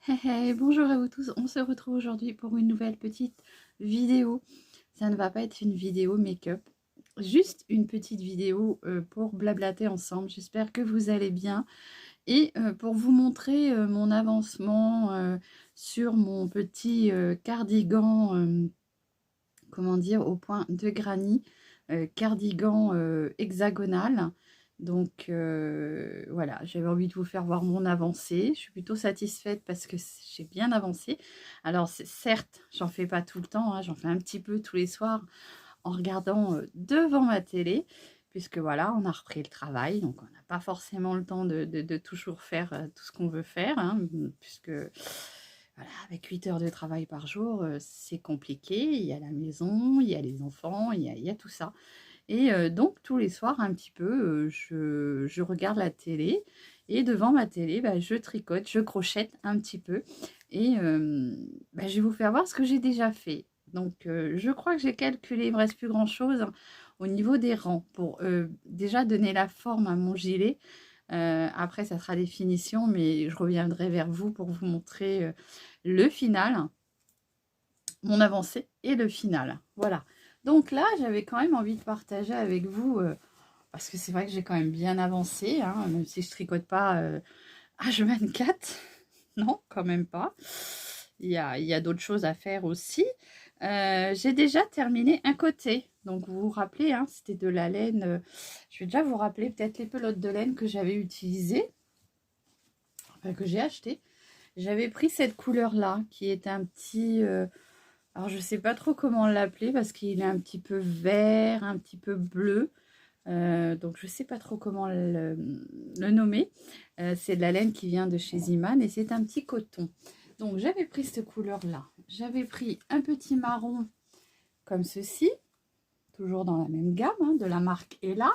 Hey, hey, bonjour à vous tous, on se retrouve aujourd'hui pour une nouvelle petite vidéo. Ça ne va pas être une vidéo make-up, juste une petite vidéo pour blablater ensemble. J'espère que vous allez bien et pour vous montrer mon avancement sur mon petit cardigan, comment dire, au point de granit, cardigan hexagonal. Donc voilà, j'avais envie de vous faire voir mon avancée. Je suis plutôt satisfaite parce que j'ai bien avancé. Alors certes, j'en fais pas tout le temps, hein, j'en fais un petit peu tous les soirs en regardant devant ma télé, puisque voilà, on a repris le travail, donc on n'a pas forcément le temps de toujours faire tout ce qu'on veut faire, hein, puisque voilà, avec 8 heures de travail par jour, c'est compliqué. Il y a la maison, il y a les enfants, il y a tout ça. Et donc tous les soirs, un petit peu, je regarde la télé et devant ma télé, bah, je tricote, je crochette un petit peu et bah, je vais vous faire voir ce que j'ai déjà fait. Donc je crois que j'ai calculé, il me reste plus grand-chose hein, au niveau des rangs pour déjà donner la forme à mon gilet. Après, ça sera des finitions, mais je reviendrai vers vous pour vous montrer le final, mon avancée et le final. Voilà. Donc là, j'avais quand même envie de partager avec vous, parce que c'est vrai que j'ai quand même bien avancé, hein, même si je tricote pas H24. Non, quand même pas. Il y a d'autres choses à faire aussi. J'ai déjà terminé un côté. Donc vous vous rappelez, hein, c'était de la laine. Je vais déjà vous rappeler peut-être les pelotes de laine que j'avais utilisées, enfin, que j'ai achetées. J'avais pris cette couleur-là, qui est un petit... alors, je sais pas trop comment l'appeler, parce qu'il est un petit peu vert, un petit peu bleu. Donc, je sais pas trop comment le nommer. C'est de la laine qui vient de chez Ziman, et c'est un petit coton. Donc, j'avais pris cette couleur-là. J'avais pris un petit marron comme ceci, toujours dans la même gamme, hein, de la marque Ella.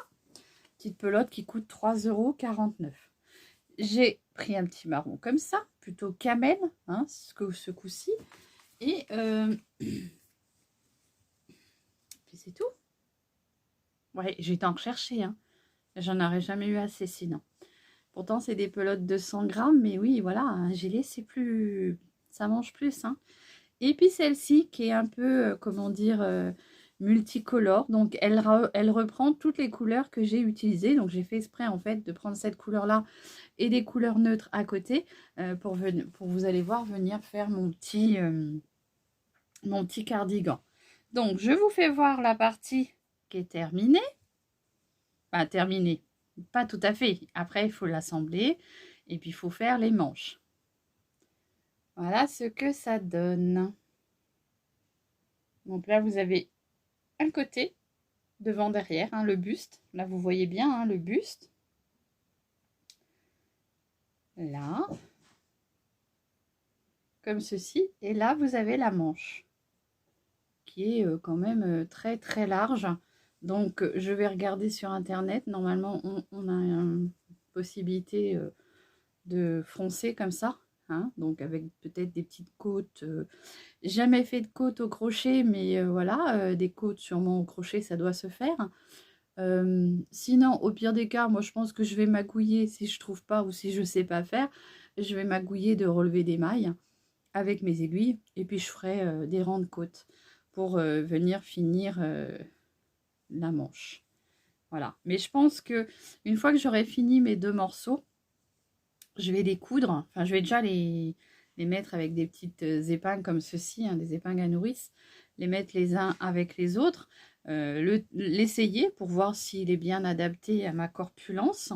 Petite pelote qui coûte 3,49 €. J'ai pris un petit marron comme ça, plutôt camel, hein, ce coup-ci. Et puis c'est tout. Ouais, j'ai été en rechercher, hein. J'en aurais jamais eu assez sinon. Pourtant, c'est des pelotes de 100 grammes, mais oui, voilà, un gilet, c'est plus... ça mange plus, hein. Et puis celle-ci, qui est un peu, comment dire, multicolore. Donc, elle reprend toutes les couleurs que j'ai utilisées. Donc, j'ai fait exprès, en fait, de prendre cette couleur-là et des couleurs neutres à côté pour vous allez voir venir faire mon petit cardigan. Donc, je vous fais voir la partie qui est terminée. Enfin, terminée. Pas tout à fait. Après, il faut l'assembler et puis il faut faire les manches. Voilà ce que ça donne. Donc là, vous avez un côté, devant, derrière, hein, le buste. Là, vous voyez bien hein, le buste. Là, comme ceci. Et là, vous avez la manche, qui est quand même très très large. Donc, je vais regarder sur Internet. Normalement, on a une possibilité de froncer comme ça. Hein, donc, avec peut-être des petites côtes. Jamais fait de côte au crochet, mais voilà, des côtes sûrement au crochet, ça doit se faire. Sinon, au pire des cas, moi je pense que je vais magouiller si je trouve pas ou si je sais pas faire. Je vais magouiller de relever des mailles avec mes aiguilles et puis je ferai des rangs de côte pour venir finir la manche. Voilà. Mais je pense que une fois que j'aurai fini mes deux morceaux, je vais les coudre. Enfin, je vais déjà les mettre avec des petites épingles comme ceci, hein, des épingles à nourrice, les mettre les uns avec les autres, l'essayer pour voir s'il est bien adapté à ma corpulence.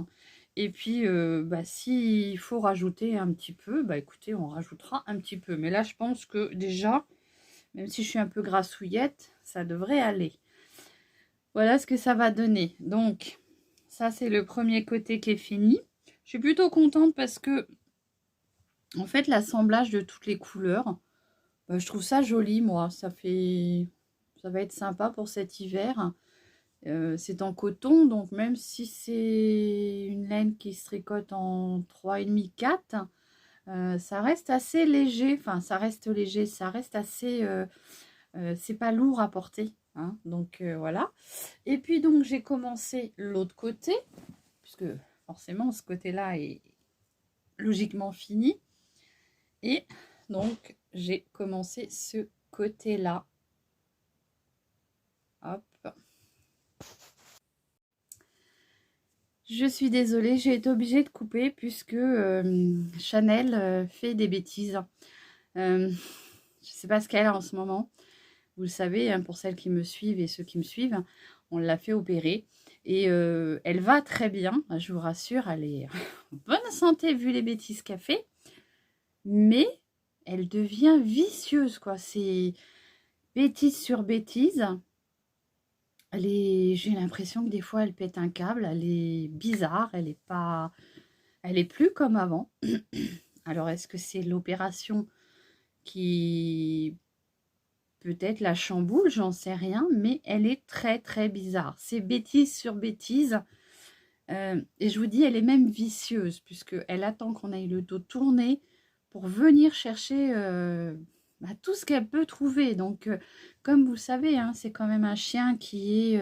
Et puis, bah, s'il faut rajouter un petit peu, bah écoutez, on rajoutera un petit peu. Mais là, je pense que déjà, même si je suis un peu grassouillette, ça devrait aller. Voilà ce que ça va donner. Donc, ça, c'est le premier côté qui est fini. Je suis plutôt contente parce que en fait, l'assemblage de toutes les couleurs, bah, je trouve ça joli, moi. Ça va être sympa pour cet hiver. C'est en coton, donc même si c'est une laine qui se tricote en 3,5, 4, ça reste assez léger. Enfin, ça reste léger, ça reste assez... c'est pas lourd à porter. Hein, donc voilà. Et puis donc j'ai commencé l'autre côté, puisque forcément ce côté-là est logiquement fini. Et donc, j'ai commencé ce côté-là. Hop. Je suis désolée, j'ai été obligée de couper puisque Chanel fait des bêtises. Je ne sais pas ce qu'elle a en ce moment. Vous le savez, hein, pour celles qui me suivent et ceux qui me suivent, on l'a fait opérer. Et elle va très bien, je vous rassure, elle est en bonne santé vu les bêtises qu'elle fait. Mais elle devient vicieuse, quoi. C'est bêtise sur bêtise. J'ai l'impression que des fois, elle pète un câble. Elle est bizarre, elle est plus comme avant. Alors, est-ce que c'est l'opération qui peut-être la chamboule, j'en sais rien, mais elle est très très bizarre. C'est bêtise sur bêtise. Et je vous dis, elle est même vicieuse, puisqu'elle attend qu'on aille le dos tourné pour venir chercher tout ce qu'elle peut trouver. Donc, comme vous le savez, hein, c'est quand même un chien qui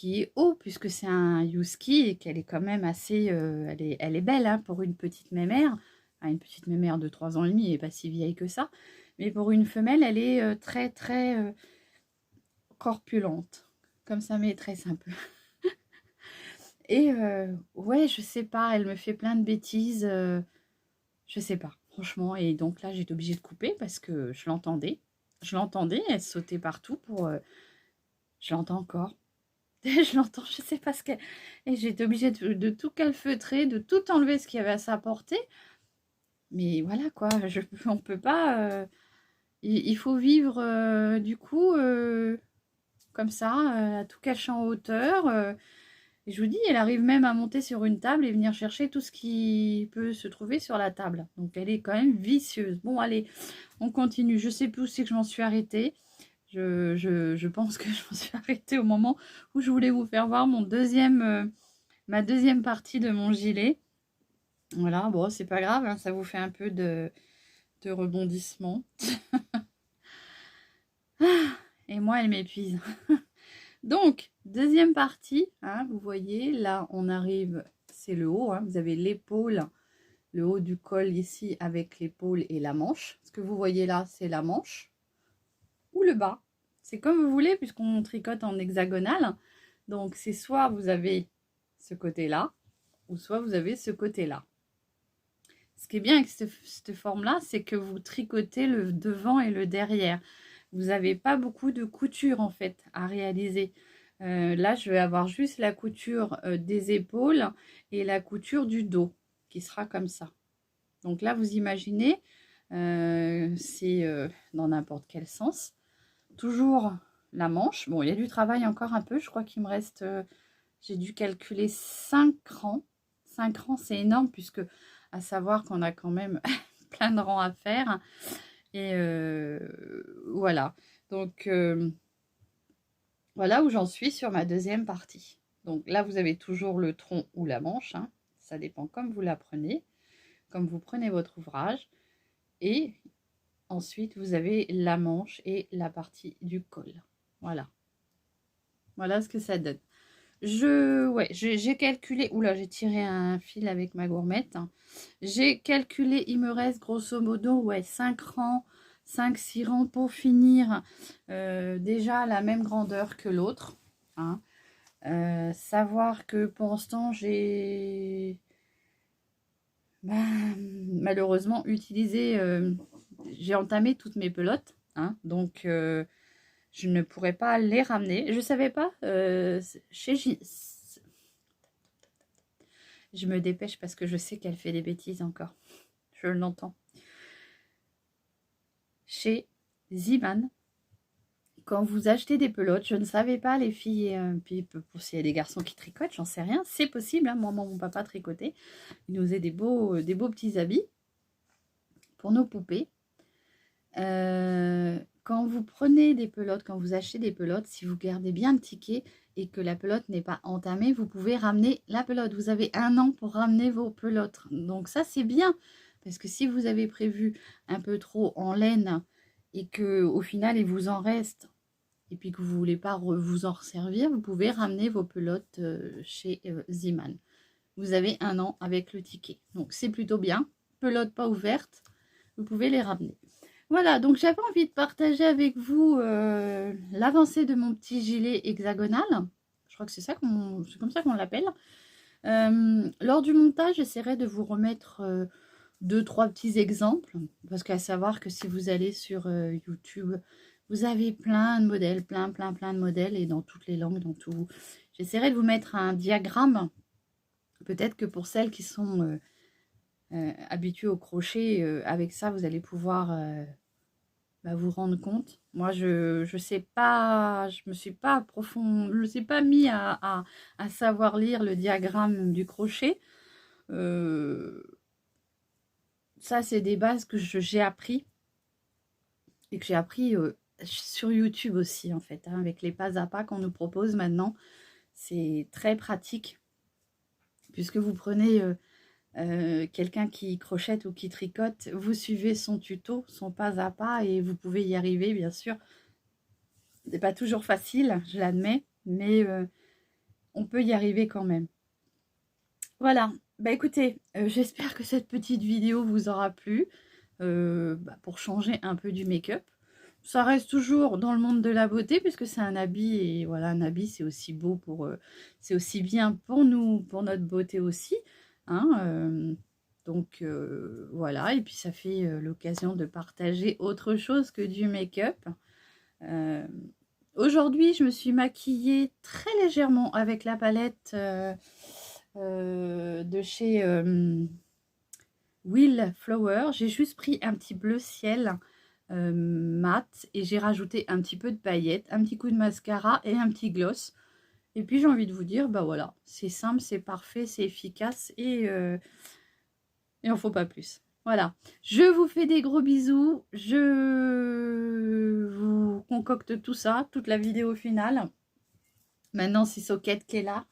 est haut, puisque c'est un husky et qu'elle est quand même assez... elle est belle hein, pour une petite mémère. Ah, une petite mémère de 3 ans et demi, elle n'est pas si vieille que ça. Mais pour une femelle, elle est très, très corpulente. Comme sa maîtresse un peu. Et ouais, je sais pas, elle me fait plein de bêtises. Je sais pas, franchement. Et donc là, j'étais obligée de couper parce que je l'entendais. Je l'entendais, elle sautait partout pour... je l'entends encore. Je l'entends, je sais pas ce qu'elle... Et j'étais obligée de tout calfeutrer, de tout enlever ce qu'il y avait à sa portée. Mais voilà, quoi, on peut pas... il faut vivre, du coup, comme ça, à tout cacher en hauteur. Et je vous dis, elle arrive même à monter sur une table et venir chercher tout ce qui peut se trouver sur la table. Donc, elle est quand même vicieuse. Bon, allez, on continue. Je sais plus où c'est que je m'en suis arrêtée. Je pense que je m'en suis arrêtée au moment où je voulais vous faire voir ma deuxième partie de mon gilet. Voilà, bon, c'est pas grave, hein, ça vous fait un peu de rebondissement. Et moi, elle m'épuise. Donc, deuxième partie, hein, vous voyez, là, on arrive, c'est le haut, hein, vous avez l'épaule, le haut du col ici avec l'épaule et la manche. Ce que vous voyez là, c'est la manche ou le bas. C'est comme vous voulez, puisqu'on tricote en hexagonale. Donc, c'est soit vous avez ce côté-là, ou soit vous avez ce côté-là. Ce qui est bien avec cette forme-là, c'est que vous tricotez le devant et le derrière. Vous n'avez pas beaucoup de couture en fait à réaliser. Là, je vais avoir juste la couture des épaules et la couture du dos qui sera comme ça. Donc là, vous imaginez, c'est dans n'importe quel sens. Toujours la manche. Bon, il y a du travail encore un peu. Je crois qu'il me reste, j'ai dû calculer 5 rangs. 5 rangs, c'est énorme puisque à savoir qu'on a quand même plein de rangs à faire. Et voilà. Donc, voilà où j'en suis sur ma deuxième partie. Donc là, vous avez toujours le tronc ou la manche. Hein. Ça dépend comme vous la prenez, comme vous prenez votre ouvrage. Et ensuite, vous avez la manche et la partie du col. Voilà. Voilà ce que ça donne. J'ai calculé, oula, j'ai tiré un fil avec ma gourmette. Hein. J'ai calculé, il me reste grosso modo, ouais, 5 rangs, 5-6 rangs pour finir déjà la même grandeur que l'autre. Hein. Savoir que pour l'instant, j'ai malheureusement utilisé, j'ai entamé toutes mes pelotes. Hein, donc, je ne pourrais pas les ramener. Je ne savais pas. Je me dépêche parce que je sais qu'elle fait des bêtises encore. Je l'entends. Chez Ziman, quand vous achetez des pelotes, je ne savais pas les filles, puis pour s'il y a des garçons qui tricotent, j'en sais rien. C'est possible, hein, moi, mon papa tricotait. Il nous faisait des beaux petits habits pour nos poupées. Quand vous prenez des pelotes, quand vous achetez des pelotes, si vous gardez bien le ticket et que la pelote n'est pas entamée, vous pouvez ramener la pelote. Vous avez 1 an pour ramener vos pelotes. Donc ça, c'est bien. Parce que si vous avez prévu un peu trop en laine et que au final, il vous en reste, et puis que vous ne voulez pas vous en resservir, vous pouvez ramener vos pelotes chez Ziman. Vous avez 1 an avec le ticket. Donc c'est plutôt bien. pelote pas ouverte, vous pouvez les ramener. Voilà, donc j'avais envie de partager avec vous l'avancée de mon petit gilet hexagonal. Je crois que c'est comme ça qu'on l'appelle. Lors du montage, j'essaierai de vous remettre 2-3 petits exemples, parce qu'à savoir que si vous allez sur YouTube, vous avez plein de modèles, plein de modèles, et dans toutes les langues, dans tout. J'essaierai de vous mettre un diagramme, peut-être que pour celles qui sont habituées au crochet, avec ça, vous allez pouvoir vous rendre compte. Moi, je sais pas, je me suis pas je sais pas mis à savoir lire le diagramme du crochet. Ça, c'est des bases que j'ai appris et que j'ai appris sur YouTube aussi, en fait, hein, avec les pas à pas qu'on nous propose maintenant. C'est très pratique, puisque vous prenez quelqu'un qui crochette ou qui tricote, vous suivez son tuto, son pas à pas, et vous pouvez y arriver, bien sûr. C'est pas toujours facile, je l'admets, mais on peut y arriver quand même. Voilà, bah écoutez, j'espère que cette petite vidéo vous aura plu, pour changer un peu du make-up. Ça reste toujours dans le monde de la beauté, puisque c'est un habit, et voilà, un habit c'est aussi beau c'est aussi bien pour nous, pour notre beauté aussi, hein, donc voilà, et puis ça fait l'occasion de partager autre chose que du make-up. Aujourd'hui, je me suis maquillée très légèrement avec la palette de chez Will Flower. J'ai juste pris un petit bleu ciel mat, et j'ai rajouté un petit peu de paillettes, un petit coup de mascara et un petit gloss. Et puis j'ai envie de vous dire, bah voilà, c'est simple, c'est parfait, c'est efficace, et il n'en faut pas plus. Voilà, je vous fais des gros bisous, je vous concocte tout ça, toute la vidéo finale. Maintenant, c'est Socket qui est là.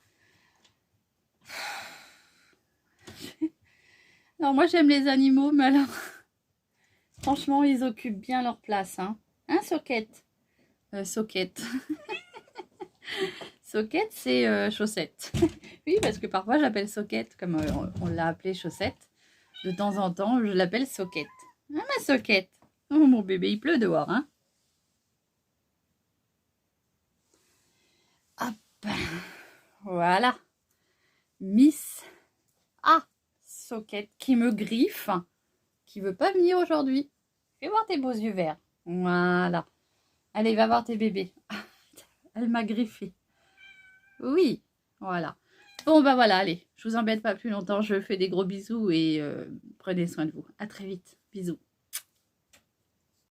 Alors moi, j'aime les animaux, mais alors, franchement, ils occupent bien leur place. Hein, Socket? Socket. Socket, c'est chaussette. Oui, parce que parfois, j'appelle Socket, comme on l'a appelé chaussette. De temps en temps, je l'appelle Socket. Ah, ma Socket. Oh, mon bébé, il pleut dehors, hein. Hop. Voilà. Miss Socket qui me griffe, qui veut pas venir aujourd'hui. Fais voir tes beaux yeux verts. Voilà. Allez, va voir tes bébés. Elle m'a griffé. Oui, voilà. Bon, bah voilà, allez. Je vous embête pas plus longtemps. Je fais des gros bisous, et prenez soin de vous. À très vite. Bisous.